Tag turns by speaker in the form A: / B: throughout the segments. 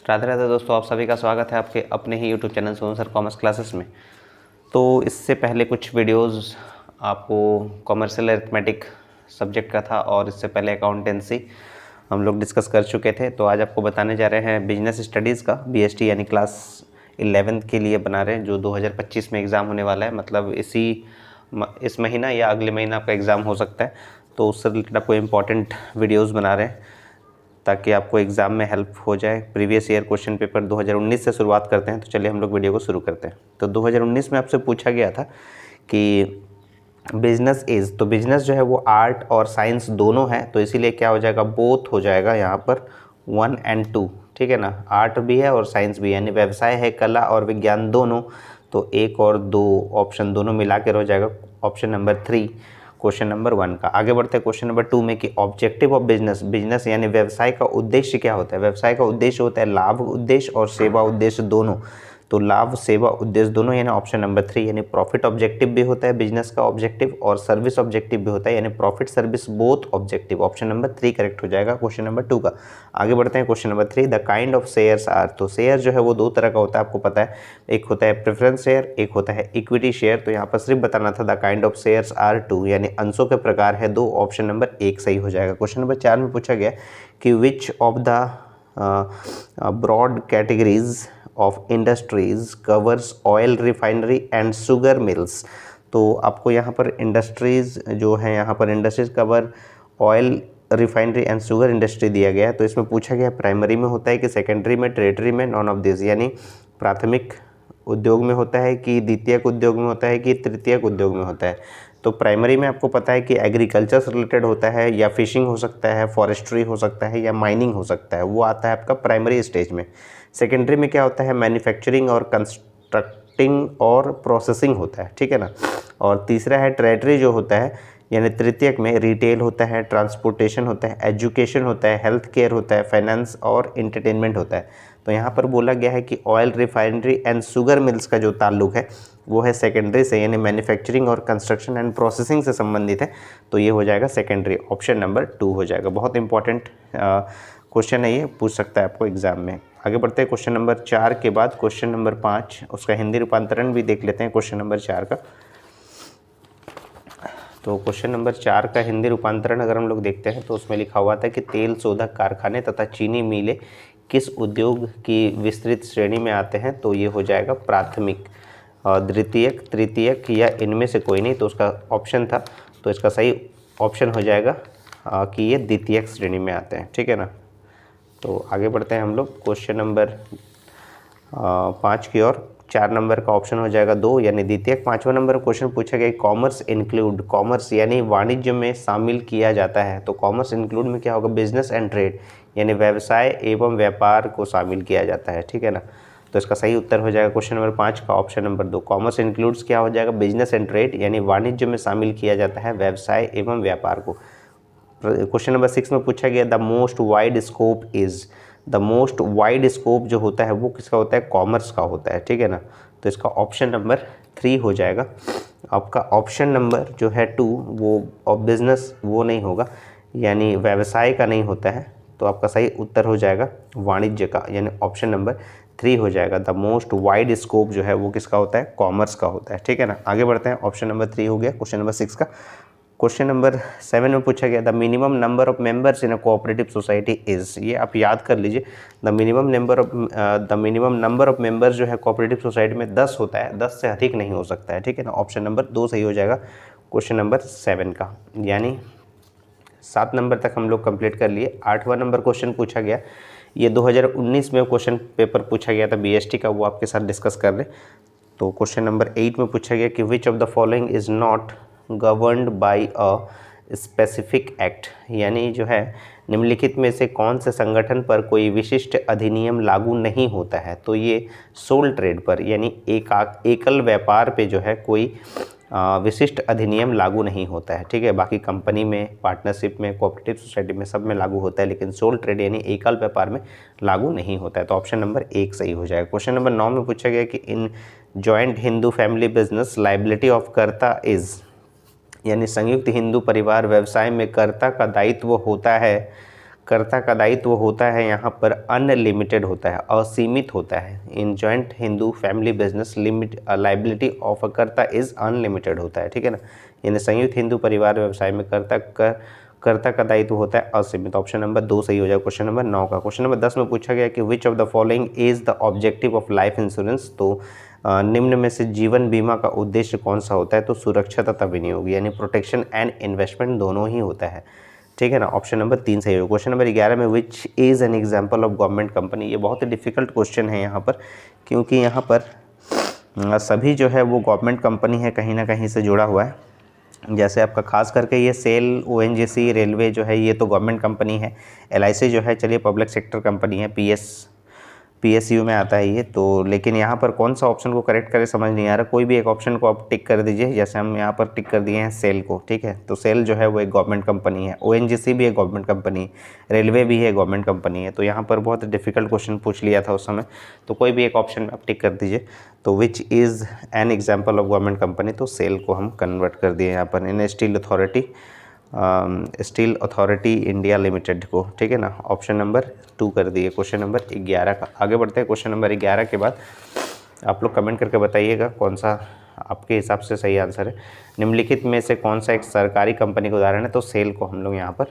A: राधे राधे दोस्तों, आप सभी का स्वागत है आपके अपने ही YouTube channel Sonu sir commerce classes में। तो इससे पहले कुछ वीडियोस आपको कॉमर्शियल अरिथमेटिक सब्जेक्ट का था और इससे पहले अकाउंटेंसी हम लोग डिस्कस कर चुके थे। तो आज आपको बताने जा रहे हैं बिजनेस स्टडीज़ का बीएसटी यानी क्लास 11th के लिए बना रहे हैं, जो 2025 में एग्ज़ाम होने वाला है। मतलब इस महीना या अगले महीना आपका एग्ज़ाम हो सकता है। तो उससे रिलेटेड आपको इम्पॉर्टेंट वीडियोज़ बना रहे हैं ताकि आपको एग्ज़ाम में हेल्प हो जाए। प्रीवियस ईयर क्वेश्चन पेपर 2019 से शुरुआत करते हैं। तो चलिए हम लोग वीडियो को शुरू करते हैं। तो 2019 में आपसे पूछा गया था कि बिजनेस इज़, तो बिजनेस जो है वो आर्ट और साइंस दोनों है, तो इसीलिए क्या हो जाएगा, बोथ हो जाएगा यहाँ पर 1 और 2, ठीक है ना। आर्ट भी है और साइंस भी, यानी व्यवसाय है, कला और विज्ञान दोनों। तो 1 और 2 ऑप्शन दोनों मिला कर हो जाएगा ऑप्शन नंबर 3 क्वेश्चन नंबर 1 का। आगे बढ़ते हैं क्वेश्चन नंबर 2 में कि ऑब्जेक्टिव ऑफ बिजनेस, बिजनेस यानी व्यवसाय का उद्देश्य क्या होता है। व्यवसाय का उद्देश्य होता है लाभ उद्देश्य और सेवा उद्देश्य दोनों। तो लाभ सेवा उद्देश्य दोनों, यानी ऑप्शन नंबर 3, यानी प्रॉफिट ऑब्जेक्टिव भी होता है बिजनेस का ऑब्जेक्टिव और सर्विस ऑब्जेक्टिव भी होता है, यानी profit service both objective. Option number 3 correct हो जाएगा क्वेश्चन नंबर 2 का। आगे बढ़ते हैं question number 3, the kind of shares are, तो शेयर जो है वो 2 तरह का होता है, आपको पता है। एक होता है प्रेफरेंस शेयर, एक होता है इक्विटी शेयर। तो यहाँ पर सिर्फ बताना था the kind of shares are 2, यानी अंशों के प्रकार है 2। ऑप्शन नंबर 1 सही हो जाएगा। क्वेश्चन नंबर 4 में पूछा गया कि which of the broad categories of industries covers oil refinery and sugar mills. तो आपको यहाँ पर इंडस्ट्रीज जो है, यहाँ पर industries cover oil refinery and sugar industry दिया गया है। तो इसमें पूछा गया प्राइमरी में होता है कि सेकेंडरी में, टेरिटरी में, नॉन ऑफ दिस, यानी प्राथमिक उद्योग में होता है कि द्वितीयक उद्योग में होता है कि तृतीयक उद्योग में होता है। तो प्राइमरी में आपको पता है कि एग्रीकल्चर से रिलेटेड होता है, या फिशिंग हो सकता है, फॉरेस्ट्री हो सकता है, या माइनिंग हो सकता है, वो आता है आपका प्राइमरी स्टेज में। सेकेंडरी में क्या होता है, मैन्युफैक्चरिंग और कंस्ट्रक्टिंग और प्रोसेसिंग होता है, ठीक है ना। और तीसरा है टेरिटरी जो होता है, यानी तृतीयक में रिटेल होता है, ट्रांसपोर्टेशन होता है, एजुकेशन होता है, हेल्थ केयर होता है, फाइनेंस और इंटरटेनमेंट होता है। तो यहाँ पर बोला गया है कि oil refinery and sugar mills का जो ताल्लुक है वो है सेकेंडरी से, यानी मैन्युफैक्चरिंग और कंस्ट्रक्शन एंड प्रोसेसिंग से संबंधित है। तो ये हो जाएगा सेकेंडरी, ऑप्शन नंबर 2 हो जाएगा। बहुत इंपॉर्टेंट क्वेश्चन है, ये पूछ सकता है आपको एग्जाम में। आगे बढ़ते हैं क्वेश्चन नंबर 4 के बाद क्वेश्चन नंबर 5, उसका हिंदी रूपांतरण भी देख लेते हैं क्वेश्चन नंबर 4 का। तो क्वेश्चन नंबर 4 का हिंदी रूपांतरण अगर हम लोग देखते हैं तो उसमें लिखा हुआ था कि तेल शोधक कारखाने तथा चीनी मिलें किस उद्योग की विस्तृत श्रेणी में आते हैं। तो ये हो जाएगा प्राथमिक, द्वितीयक, तृतीयक या इनमें से कोई नहीं। तो उसका ऑप्शन था, तो इसका सही ऑप्शन हो जाएगा कि ये द्वितीयक श्रेणी में आते हैं, ठीक है ना। तो आगे बढ़ते हैं हम लोग क्वेश्चन नंबर 5 की ओर। 4 नंबर का ऑप्शन हो जाएगा 2, यानी द्वितीयक। 5वां नंबर क्वेश्चन पूछा गया कॉमर्स इंक्लूड, कॉमर्स यानी वाणिज्य में शामिल किया जाता है। तो कॉमर्स इंक्लूड में क्या होगा, बिजनेस एंड ट्रेड, यानी व्यवसाय एवं व्यापार को शामिल किया जाता है, ठीक है ना। तो इसका सही उत्तर हो जाएगा क्वेश्चन नंबर 5 का ऑप्शन नंबर 2। कॉमर्स इंक्लूड्स क्या हो जाएगा, बिजनेस एंड ट्रेड, यानी वाणिज्य में शामिल किया जाता है व्यवसाय एवं व्यापार को। क्वेश्चन नंबर 6 में पूछा गया the most wide scope is, the most wide scope जो होता है वो किसका होता है, कॉमर्स का होता है, ठीक है ना। तो इसका ऑप्शन नंबर 3 हो जाएगा। आपका ऑप्शन नंबर जो है 2 वो और बिजनेस वो नहीं होगा, यानी व्यवसाय का नहीं होता है। तो आपका सही उत्तर हो जाएगा वाणिज्य का, यानी ऑप्शन नंबर 3 हो जाएगा। द मोस्ट वाइड स्कोप जो है वो किसका होता है, कॉमर्स का होता है, ठीक है ना। आगे बढ़ते हैं, ऑप्शन नंबर 3 हो गया क्वेश्चन नंबर 6 का। क्वेश्चन नंबर 7 में पूछा गया the minimum number of members in a cooperative society is, ये आप याद कर लीजिए। The minimum number of members जो है कोऑपरेटिव सोसाइटी में 10 होता है, 10 से अधिक नहीं हो सकता है, ठीक है ना। ऑप्शन नंबर 2 सही हो जाएगा क्वेश्चन नंबर 7 का, यानी 7 नंबर तक हम लोग कंप्लीट कर लिए। 8वां नंबर क्वेश्चन पूछा गया, ये 2019 में क्वेश्चन पेपर पूछा गया था बीएसटी का, वो आपके साथ डिस्कस कर लें। तो क्वेश्चन नंबर 8 में पूछा गया कि which of the following is not governed bye a specific act, यानी जो है निम्नलिखित में से कौन से संगठन पर कोई विशिष्ट अधिनियम लागू नहीं होता है। तो ये सोल ट्रेड पर, यानी एकल व्यापार पे जो है कोई विशिष्ट अधिनियम लागू नहीं होता है, ठीक है। बाकी कंपनी में, पार्टनरशिप में, कोऑपरेटिव सोसाइटी में सब में लागू होता है, लेकिन सोल ट्रेड यानी एकल व्यापार में लागू नहीं होता है। तो ऑप्शन नंबर 1 सही हो जाएगा। क्वेश्चन नंबर 9 में पूछा गया कि in joint Hindu family business liability of कर्ता इज, यानी संयुक्त हिंदू परिवार व्यवसाय में कर्ता का दायित्व होता है, कर्ता का दायित्व होता है यहाँ पर अनलिमिटेड होता है, असीमित होता है। In joint Hindu family business limit liability of a कर्ता इज अनलिमिटेड होता है, ठीक है ना। यानी संयुक्त हिंदू परिवार व्यवसाय में कर्ता का दायित्व होता है असीमित। ऑप्शन नंबर 2 सही हो जाएगा क्वेश्चन नंबर 9 का। क्वेश्चन नंबर 10 में पूछा गया कि which of the following is the objective of life insurance. तो निम्न में से जीवन बीमा का उद्देश्य कौन सा होता है। तो सुरक्षा तथा विनियोग यानी प्रोटेक्शन एंड इन्वेस्टमेंट दोनों ही होता है, ठीक है ना। ऑप्शन नंबर 3 सही होगा। क्वेश्चन नंबर 11 में which is an example of government company. ये बहुत ही डिफिकल्ट क्वेश्चन है यहाँ पर, क्योंकि यहाँ पर सभी जो है वो गवर्नमेंट कंपनी है, कहीं ना कहीं से जुड़ा हुआ है। जैसे आपका खास करके ये सेल, ओएनजीसी, रेलवे जो है ये तो गवर्नमेंट कंपनी है। एलआईसी जो है चलिए पब्लिक सेक्टर कंपनी है, पीएसयू में आता है ये तो। लेकिन यहाँ पर कौन सा ऑप्शन को करेक्ट करें समझ नहीं आ रहा। कोई भी एक ऑप्शन को आप टिक कर दीजिए। जैसे हम यहाँ पर टिक कर दिए हैं सेल को, ठीक है। तो सेल जो है वो एक गवर्नमेंट कंपनी है, ओएनजीसी भी एक गवर्नमेंट कंपनी है, रेलवे भी है गवर्नमेंट कंपनी है। तो यहाँ पर बहुत डिफिकल्ट क्वेश्चन पूछ लिया था उस समय, तो कोई भी एक ऑप्शन में आप टिक कर दीजिए। तो which is an example of government company, तो सेल को हम कन्वर्ट कर दिए यहाँ पर। इन स्टील अथॉरिटी इंडिया लिमिटेड को, ठीक है ना। ऑप्शन नंबर 2 कर दिए क्वेश्चन नंबर 11 का। आगे बढ़ते हैं। क्वेश्चन नंबर 11 के बाद आप लोग कमेंट करके बताइएगा कौन सा आपके हिसाब से सही आंसर है। निम्नलिखित में से कौन सा एक सरकारी कंपनी का उदाहरण है। तो सेल को हम लोग यहाँ पर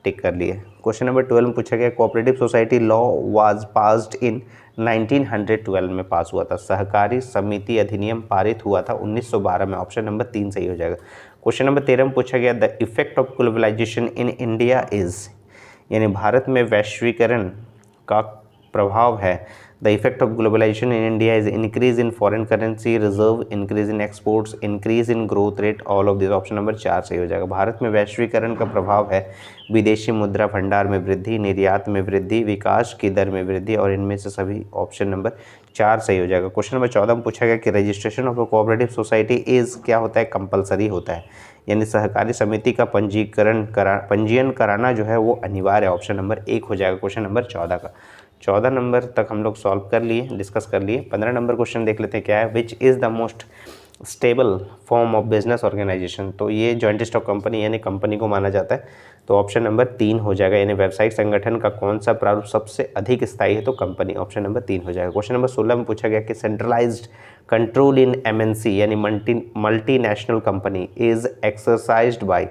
A: टिक कर लिए। क्वेश्चन नंबर 12 में पूछा गया cooperative society law was passed in 1912 में पास हुआ था। सहकारी समिति अधिनियम पारित हुआ था 1912 में। ऑप्शन नंबर 3 सही हो जाएगा। क्वेश्चन नंबर 13 में पूछा गया the effect of globalisation in India is, यानी भारत में वैश्वीकरण का प्रभाव है। The effect of globalisation in India is increase in foreign currency reserve, increase in exports, increase in growth rate, all of this. Option number 4 सही हो जाएगा। भारत में वैश्वीकरण का प्रभाव है विदेशी मुद्रा भंडार में वृद्धि, निर्यात में वृद्धि, विकास की दर में वृद्धि, और इनमें से सभी ऑप्शन नंबर 4 सही हो जाएगा। क्वेश्चन नंबर 14 में पूछा गया कि registration of a cooperative society is क्या होता है, कंपलसरी होता है, यानी सहकारी समिति का पंजीयन कराना जो है वो अनिवार्य है। ऑप्शन नंबर 1 हो जाएगा क्वेश्चन नंबर 14 का। 14 नंबर तक हम लोग सॉल्व कर लिए, डिस्कस कर लिए। 15 नंबर क्वेश्चन देख लेते हैं क्या है। Which is the most stable form of business organisation. तो ये जॉइंट स्टॉक कंपनी यानी कंपनी को माना जाता है। तो ऑप्शन नंबर 3 हो जाएगा, यानी व्यावसायिक संगठन का कौन सा प्रारूप सबसे अधिक स्थायी है। तो कंपनी, ऑप्शन नंबर 3 हो जाएगा। क्वेश्चन नंबर 16 में पूछा गया कि सेंट्रलाइज्ड कंट्रोल इन एमएनसी यानी multinational company is exercised by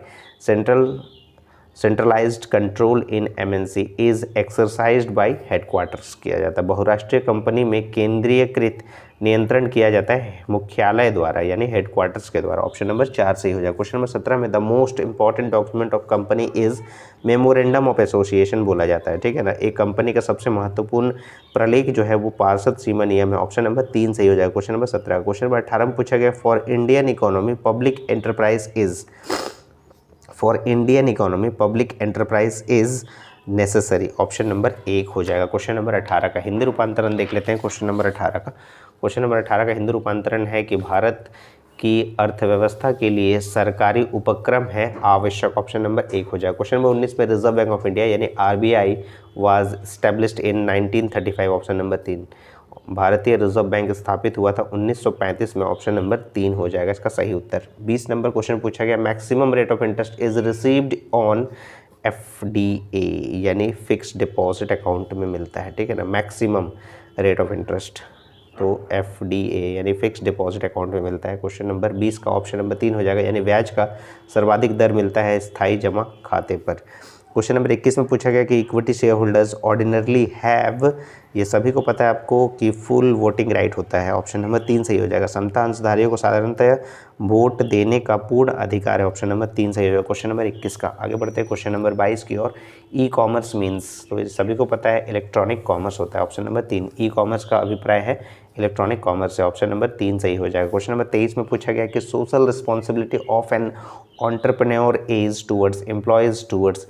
A: centralised control in MNC is exercised by headquarters किया जाता है। बहुराष्ट्रीय कंपनी में केंद्रीयकृत नियंत्रण किया जाता है मुख्यालय द्वारा यानी हेडक्वार्टर्स के द्वारा। ऑप्शन नंबर 4 सही हो जाएगा। क्वेश्चन नंबर 17 में the most important document of company is memorandum of association बोला जाता है, ठीक है ना। एक कंपनी का सबसे महत्वपूर्ण प्रलेख जो है वो पार्षद सीमा नियम है। ऑप्शन नंबर 3 सही हो जाएगा क्वेश्चन नंबर 17। क्वेश्चन नंबर 18 में पूछा गया for Indian economy public enterprise is necessary. Option number 1 हो जाएगा क्वेश्चन नंबर 18 का। हिंदी रूपांतरण देख लेते हैं क्वेश्चन नंबर 18 का। क्वेश्चन नंबर 18 का हिंदी रूपांतरण है कि भारत की अर्थव्यवस्था के लिए सरकारी उपक्रम है आवश्यक। ऑप्शन नंबर 1 हो जाएगा। क्वेश्चन नंबर 19 में रिजर्व बैंक ऑफ इंडिया यानी RBI was established in 1935। Option number 3। भारतीय रिजर्व बैंक स्थापित हुआ था 1935 में। ऑप्शन नंबर 3 हो जाएगा इसका सही उत्तर। 20 नंबर क्वेश्चन पूछा गया maximum rate of interest is received on FDA यानी फिक्स्ड डिपॉजिट अकाउंट में मिलता है, ठीक है ना। मैक्सिमम रेट ऑफ इंटरेस्ट तो एफडीए यानी फिक्स्ड डिपॉजिट अकाउंट में मिलता है। क्वेश्चन नंबर 20 का ऑप्शन नंबर 3 हो जाएगा, यानी ब्याज का सर्वाधिक दर मिलता है स्थायी जमा खाते पर। क्वेश्चन नंबर 21 में पूछा गया कि equity share holders ordinarily have, ये सभी को पता है आपको कि फुल वोटिंग राइट होता है। ऑप्शन नंबर 3 सही हो जाएगा। समता अंशधारियों को साधारणतः वोट देने का पूर्ण अधिकार है। ऑप्शन नंबर 3 सही हो जाएगा क्वेश्चन नंबर 21 का। आगे बढ़ते हैं क्वेश्चन नंबर 22 की ओर। ई कॉमर्स मीन्स, तो ये सभी को पता है इलेक्ट्रॉनिक कॉमर्स होता है। ऑप्शन नंबर 3 ई कॉमर्स का अभिप्राय है इलेक्ट्रॉनिक कॉमर्स है। ऑप्शन नंबर 3 सही हो जाएगा। क्वेश्चन नंबर 23 में पूछा गया कि social responsibility of an entrepreneur is towards employees, towards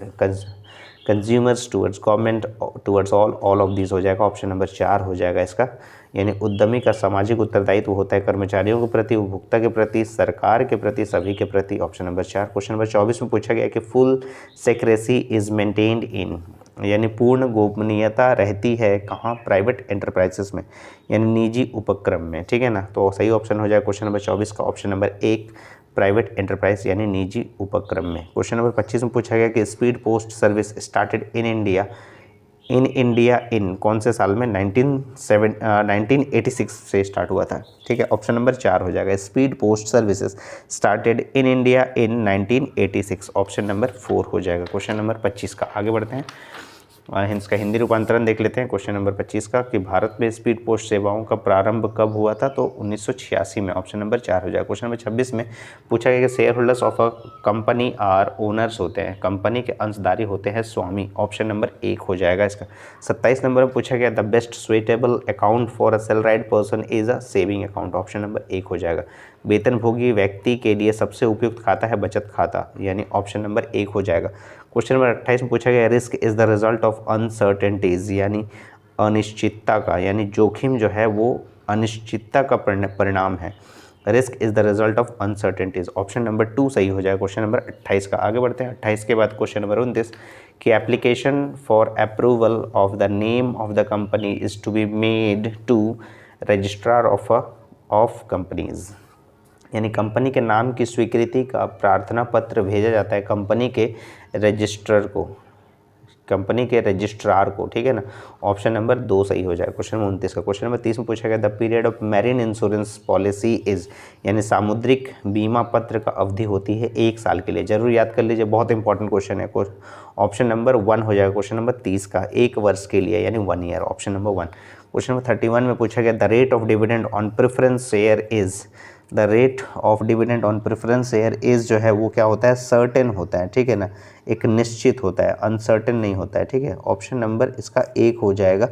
A: consumers, towards government, towards all of this हो जाएगा। ऑप्शन नंबर 4 हो जाएगा इसका, यानी उद्यमी का सामाजिक उत्तरदायित्व होता है कर्मचारियों के प्रति, उपभोक्ता के प्रति, सरकार के प्रति, सभी के प्रति। Option number 4। क्वेश्चन नंबर 24 में पूछा गया कि फुल सेक्रेसी इज मेंटेन्ड इन, यानी पूर्ण गोपनीयता रहती है कहाँ, प्राइवेट एंटरप्राइजेस में यानी निजी उपक्रम में, ठीक है ना। तो सही ऑप्शन हो जाएगा क्वेश्चन नंबर 24 का ऑप्शन नंबर 1 प्राइवेट एंटरप्राइज यानी निजी उपक्रम में। क्वेश्चन नंबर 25 में पूछा गया कि speed post service started in India in कौन से साल में? 1986 से स्टार्ट हुआ था। ठीक है, ऑप्शन नंबर 4 हो जाएगा। Speed post services started in India in 1986, option number 4 हो जाएगा क्वेश्चन नंबर 25 का। आगे बढ़ते हैं, इसका हिंदी रूपांतरण देख लेते हैं क्वेश्चन नंबर 25 का कि भारत में स्पीड पोस्ट सेवाओं का प्रारंभ कब हुआ था? तो 1986 में, ऑप्शन नंबर 4 हो जाएगा। क्वेश्चन नंबर 26 में पूछा गया कि shareholders of a company are owners होते हैं, कंपनी के अंशधारी होते हैं स्वामी, ऑप्शन नंबर 1 हो जाएगा इसका। 27 नंबर में पूछा गया the best suitable account for a salaried person is a saving account, option number 1 हो जाएगा। वेतनभोगी व्यक्ति के लिए सबसे उपयुक्त खाता है बचत खाता, यानी ऑप्शन नंबर 1 हो जाएगा। क्वेश्चन नंबर 28 में पूछा गया risk is the result of uncertainties, यानी अनिश्चितता का, यानी जोखिम जो है वो अनिश्चितता का परिणाम है। Risk is the result of uncertainties, option number 2 सही हो जाएगा क्वेश्चन नंबर 28 का। आगे बढ़ते हैं 28 के बाद क्वेश्चन नंबर 29 कि application for approval of the name of the company is to be made to registrar of companies, यानी कंपनी के नाम की स्वीकृति का प्रार्थना पत्र भेजा जाता है कंपनी के रजिस्ट्रार को, ठीक है ना, ऑप्शन नंबर 2 सही हो जाएगा क्वेश्चन नंबर 29 का। क्वेश्चन नंबर 30 में पूछा गया the period of marine insurance policy is, यानी सामुद्रिक बीमा पत्र का अवधि होती है 1 साल के लिए। जरूर याद कर लीजिए, बहुत इंपॉर्टेंट क्वेश्चन है। ऑप्शन नंबर 1 हो जाएगा क्वेश्चन नंबर 30 का, 1 वर्ष के लिए यानी 1 year, option number 1। Question number 31 में पूछा गया the rate of dividend on preference share is, the rate of dividend on preference share is जो है वो क्या होता है? सर्टेन होता है, ठीक है ना, एक निश्चित होता है, अनसर्टेन नहीं होता है, ठीक है। ऑप्शन नंबर इसका 1 हो जाएगा,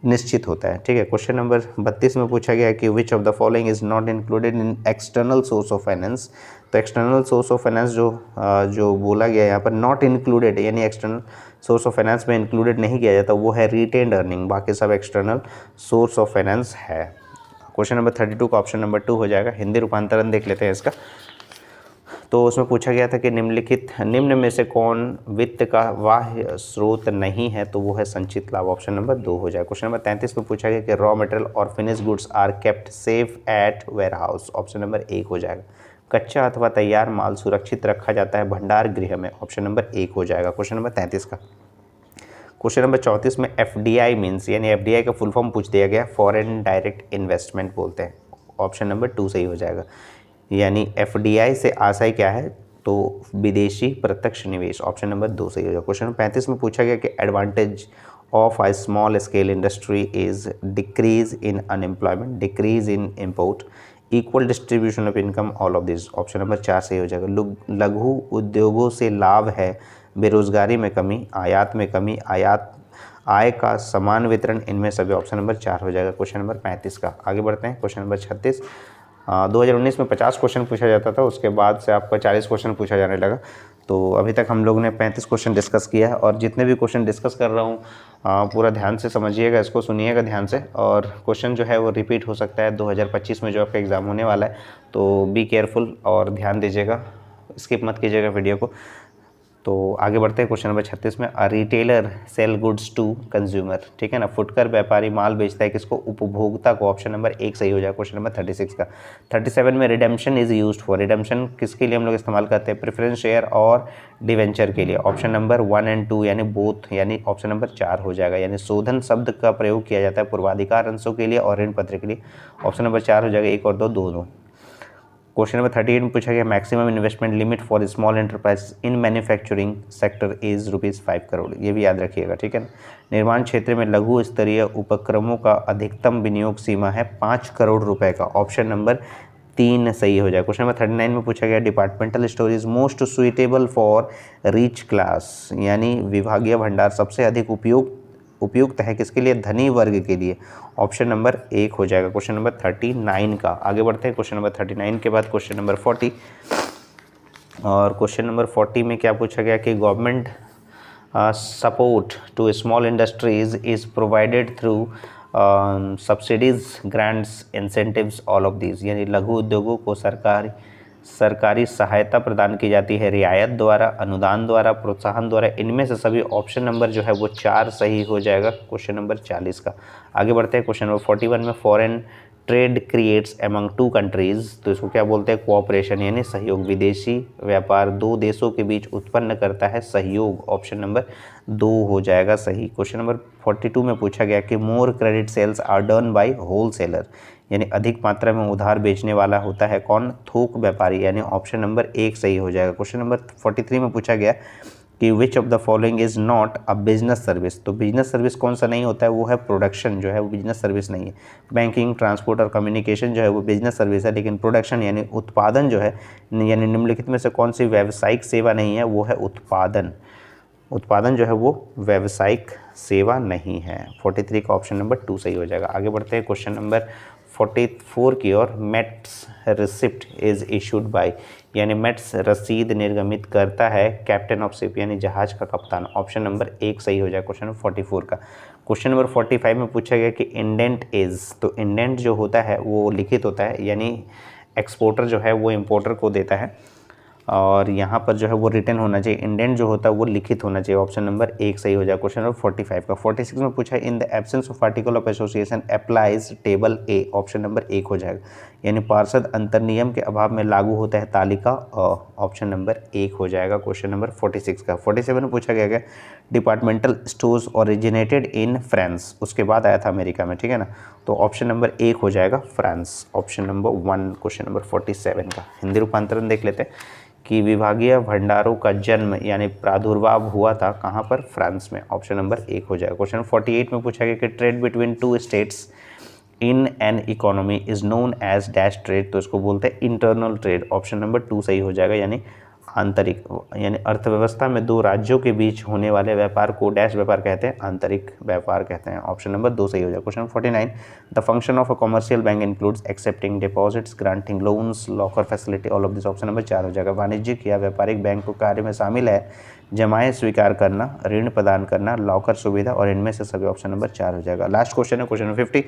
A: निश्चित होता है, ठीक है। क्वेश्चन नंबर 32 में पूछा गया कि which of the following is not included in external source of finance, तो एक्सटर्नल सोर्स ऑफ फाइनेंस जो बोला गया यहाँ पर नॉट इंक्लूडेड, यानी एक्सटर्नल सोर्स ऑफ फाइनेंस में इंक्लूडेड नहीं किया जाता, वो है रिटेन्ड अर्निंग, बाकी सब एक्सटर्नल सोर्स ऑफ फाइनेंस है। क्वेश्चन नंबर 32 का ऑप्शन नंबर 2 हो जाएगा। हिंदी रूपांतरण देख लेते हैं इसका। तो उसमें पूछा गया था कि निम्न में से कौन वित्त का बाह्य स्रोत नहीं है? तो वो है संचित लाभ, ऑप्शन नंबर 2 हो जाएगा। क्वेश्चन नंबर 33 में पूछा गया कि रॉ मटेरियल और finish goods are kept safe at warehouse, option number 1 हो जाएगा। कच्चा अथवा तैयार माल सुरक्षित रखा जाता है भंडार गृह में, ऑप्शन नंबर 1 हो जाएगा क्वेश्चन नंबर 33 का। क्वेश्चन नंबर 34 में FDI मीन्स, यानी FDI का फुल फॉर्म पूछ दिया गया, फॉरेन डायरेक्ट इन्वेस्टमेंट बोलते हैं, ऑप्शन नंबर 2 सही हो जाएगा। यानी FDI से आशय क्या है? तो विदेशी प्रत्यक्ष निवेश, ऑप्शन नंबर 2 सही हो जाएगा। क्वेश्चन नंबर 35 में पूछा गया कि advantage of a small scale industry is decrease in unemployment, decrease in import, equal distribution of income, all of these, option number 4 सही हो जाएगा। लघु उद्योगों से लाभ है बेरोजगारी में कमी, आयात में कमी, आय का समान वितरण, इनमें सभी, ऑप्शन नंबर 4 हो जाएगा क्वेश्चन नंबर 35 का। आगे बढ़ते हैं क्वेश्चन नंबर 36। 2019 में 50 क्वेश्चन पूछा जाता था, उसके बाद से आपका 40 क्वेश्चन पूछा जाने लगा। तो अभी तक हम लोग ने 35 क्वेश्चन डिस्कस किया है, और जितने भी क्वेश्चन डिस्कस कर रहा हूँ पूरा ध्यान से समझिएगा, इसको सुनिएगा ध्यान से, और क्वेश्चन जो है वो रिपीट हो सकता है 2025 में जो आपका एग्ज़ाम होने वाला है। तो बी केयरफुल और ध्यान दीजिएगा, स्किप मत कीजिएगा वीडियो को। तो आगे बढ़ते हैं क्वेश्चन नंबर 36 में, a retailer sell goods to consumer, ठीक है ना, फुटकर व्यापारी माल बेचता है किसको? उपभोक्ता को, ऑप्शन नंबर 1 सही हो जाएगा क्वेश्चन नंबर 36 का। 37 में redemption is used for, redemption किसके लिए हम लोग इस्तेमाल करते हैं? प्रेफरेंस शेयर और डिवेंचर के लिए, ऑप्शन नंबर 1 और 2 यानी बोथ, यानी ऑप्शन नंबर 4 हो जाएगा। यानी शोधन शब्द का प्रयोग किया जाता है पूर्वाधिकार अंशों के लिए और ऋण पत्र के लिए, ऑप्शन नंबर 4 हो जाएगा। 1 और 2 दोनों। क्वेश्चन नंबर 38 में पूछा गया maximum investment limit for small enterprise in manufacturing sector is ₹5 crore, ये भी याद रखिएगा, ठीक है ना। निर्माण क्षेत्र में लघु स्तरीय उपक्रमों का अधिकतम विनियोग सीमा है ₹5 करोड़ का, ऑप्शन नंबर 3 सही हो जाएगा। क्वेश्चन नंबर 39 में पूछा गया departmental store is most suitable for rich class, यानी विभागीय भंडार सबसे अधिक उपयुक्त है किसके लिए? धनी वर्ग के लिए, ऑप्शन नंबर 1 हो जाएगा क्वेश्चन नंबर 39 का। आगे बढ़ते हैं क्वेश्चन नंबर 39 के बाद क्वेश्चन नंबर 40, और क्वेश्चन नंबर 40 में क्या पूछा गया कि government support to small industries is provided through subsidies, grants, incentives, all of these, यानी लघु उद्योगों को सरकारी सहायता प्रदान की जाती है रियायत द्वारा, अनुदान द्वारा, प्रोत्साहन द्वारा, इनमें से सभी, ऑप्शन नंबर जो है वो 4 सही हो जाएगा क्वेश्चन नंबर 40 का। आगे बढ़ते हैं क्वेश्चन नंबर 41 में, foreign trade creates among to countries, तो इसको क्या बोलते हैं, कोऑपरेशन यानी सहयोग। विदेशी व्यापार दो देशों के बीच उत्पन्न करता है सहयोग, ऑप्शन नंबर 2 हो जाएगा सही। क्वेश्चन नंबर 42 में पूछा गया कि more credit sales are done by wholesaler, यानी अधिक मात्रा में उधार बेचने वाला होता है कौन, थोक व्यापारी, यानी ऑप्शन नंबर 1 सही हो जाएगा। क्वेश्चन नंबर 43 में पूछा गया कि which of the following is not a business service, तो बिजनेस सर्विस कौन सा नहीं होता है, वो है प्रोडक्शन जो है वो बिजनेस सर्विस नहीं है। बैंकिंग, ट्रांसपोर्ट और कम्युनिकेशन जो है वो बिजनेस सर्विस है, लेकिन प्रोडक्शन यानी उत्पादन जो है, यानी निम्नलिखित में से कौन सी व्यावसायिक सेवा नहीं है, वो है उत्पादन। उत्पादन जो है वो व्यावसायिक सेवा नहीं है। 43 का ऑप्शन नंबर 2 सही हो जाएगा। आगे बढ़ते हैं क्वेश्चन नंबर 44 की ओर। Mate's receipt is issued by, यानी मेट्स रसीद निर्गमित करता है कैप्टन ऑफ शिप, यानी जहाज का कप्तान, ऑप्शन नंबर 1 सही हो जाएगा क्वेश्चन नंबर 44 का। क्वेश्चन नंबर 45 में पूछा गया कि इंडेंट इज, तो इंडेंट जो होता है वो लिखित होता है, यानी एक्सपोर्टर जो है वो इम्पोर्टर को देता है, और यहाँ पर जो है वो रिटन होना चाहिए। इंडेंट जो होता है वो लिखित होना चाहिए, ऑप्शन नंबर 1 सही हो जाएगा क्वेश्चन नंबर 45 का। 46 में पूछा in the absence of article of association applies table A, option number 1 हो जाएगा, यानी पार्षद अंतर्नियम के अभाव में लागू होता है तालिका, ऑप्शन नंबर 1 हो जाएगा क्वेश्चन नंबर 46 का। 47 में पूछा गया departmental stores originated in France, उसके बाद आया था अमेरिका में, ठीक है ना, तो ऑप्शन नंबर 1 हो जाएगा France, option number 1 question number 47 का। हिंदी रूपांतरण देख लेते हैं कि विभागीय भंडारों का जन्म यानी प्रादुर्भाव हुआ था कहाँ पर, फ्रांस में, ऑप्शन नंबर 1 हो जाएगा। क्वेश्चन 48 में पूछा गया कि trade between two states in an economy is known as dash trade, तो इसको बोलते हैं इंटरनल ट्रेड, ऑप्शन नंबर 2 सही हो जाएगा, यानी आंतरिक, यानी अर्थव्यवस्था में दो राज्यों के बीच होने वाले व्यापार को डैश व्यापार कहते हैं, आंतरिक व्यापार कहते हैं, ऑप्शन नंबर 2 सही हो जाएगा। Question 49 the function of a commercial bank includes accepting deposits, granting loans, locker facility, all of this, option number 4 हो जाएगा। वाणिज्यिक या व्यापारिक बैंक को कार्य में शामिल है जमाएं स्वीकार करना, ऋण प्रदान करना, लॉकर सुविधा, और इनमें से सभी, ऑप्शन नंबर 4 हो जाएगा। लास्ट क्वेश्चन है question 50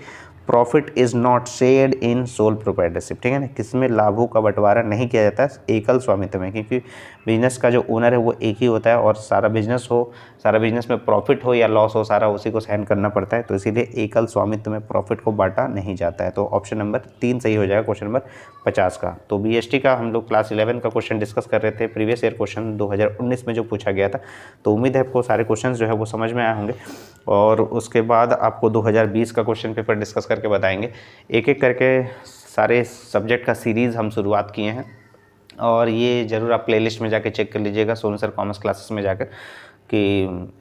A: profit is not shared in sole proprietorship, ठीक है ना, किसमें लाभों का बंटवारा नहीं किया जाता है, एकल स्वामित्व में, क्योंकि बिजनेस का जो ओनर है वो एक ही होता है और सारा बिजनेस हो, सारा बिजनेस में प्रॉफिट हो या लॉस हो, सारा उसी को सहन करना पड़ता है, तो इसीलिए एकल स्वामित्व में प्रॉफिट को बांटा नहीं जाता है, तो ऑप्शन नंबर 3 सही हो जाएगा क्वेश्चन नंबर 50 का। तो बीएसटी का हम लोग क्लास 11 का क्वेश्चन डिस्कस कर रहे थे, प्रीवियस ईयर क्वेश्चन 2019 में जो पूछा गया था, तो उम्मीद है आपको सारे क्वेश्चन जो है वो समझ में आए होंगे, और उसके बाद आपको 2020 का क्वेश्चन पेपर डिस्कस करके बताएंगे। एक एक करके सारे सब्जेक्ट का सीरीज़ हम शुरुआत किए हैं, और ये ज़रूर आप प्लेलिस्ट में जाके चेक कर लीजिएगा सोनू सर कॉमर्स क्लासेस में जाकर, कि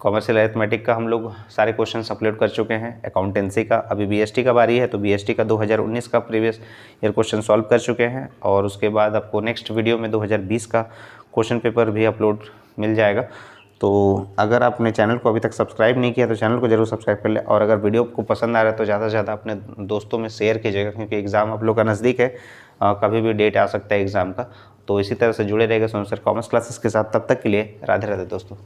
A: कॉमर्शियल अरिथमेटिक का हम लोग सारे क्वेश्चंस अपलोड कर चुके हैं। अकाउंटेंसी का अभी बीएसटी का बारी है, तो बीएसटी का 2019 का प्रीवियस ईयर क्वेश्चन सॉल्व कर चुके हैं, और उसके बाद आपको नेक्स्ट वीडियो में 2020 का क्वेश्चन पेपर भी अपलोड मिल जाएगा। तो अगर आपने चैनल को अभी तक सब्सक्राइब नहीं किया तो चैनल को जरूर सब्सक्राइब कर ले, और अगर वीडियो आपको पसंद आ रहा है तो ज़्यादा से ज़्यादा अपने दोस्तों में शेयर कीजिएगा, क्योंकि एग्ज़ाम आप लोग का नज़दीक है, कभी भी डेट आ सकता है एग्ज़ाम का। तो इसी तरह से जुड़े रहेगा सोनू सर कॉमर्स क्लासेस के साथ। तब तक के लिए राधे राधे दोस्तों।